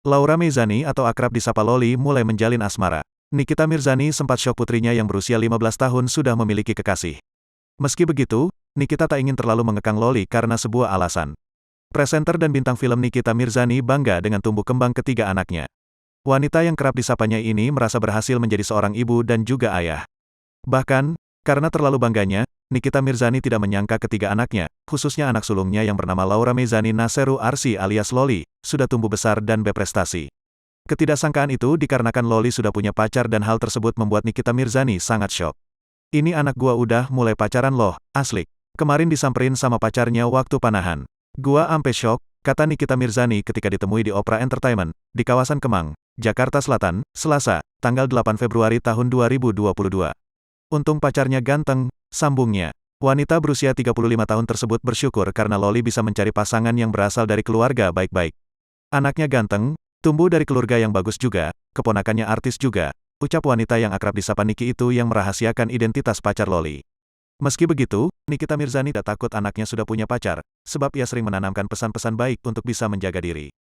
Laura Meizani atau akrab disapa Loli mulai menjalin asmara. Nikita Mirzani sempat syok putrinya yang berusia 15 tahun sudah memiliki kekasih. Meski begitu, Nikita tak ingin terlalu mengekang Loli karena sebuah alasan. Presenter dan bintang film Nikita Mirzani bangga dengan tumbuh kembang ketiga anaknya. Wanita yang kerap disapanya ini merasa berhasil menjadi seorang ibu dan juga ayah. Bahkan, karena terlalu bangganya, Nikita Mirzani tidak menyangka ketiga anaknya, khususnya anak sulungnya yang bernama Laura Meizani Naseru Arsi alias Loli, sudah tumbuh besar dan berprestasi. Ketidaksangkaan itu dikarenakan Loli sudah punya pacar dan hal tersebut membuat Nikita Mirzani sangat syok. "Ini anak gua udah mulai pacaran loh, aslik. Kemarin disamperin sama pacarnya waktu panahan. Gua ampe syok," kata Nikita Mirzani ketika ditemui di Opera Entertainment, di kawasan Kemang, Jakarta Selatan, Selasa, tanggal 8 Februari tahun 2022. "Untung pacarnya ganteng," sambungnya. Wanita berusia 35 tahun tersebut bersyukur karena Loli bisa mencari pasangan yang berasal dari keluarga baik-baik. "Anaknya ganteng, tumbuh dari keluarga yang bagus juga, keponakannya artis juga," ucap wanita yang akrab disapa Niki itu yang merahasiakan identitas pacar Loli. Meski begitu, Nikita Mirzani tidak takut anaknya sudah punya pacar, sebab ia sering menanamkan pesan-pesan baik untuk bisa menjaga diri.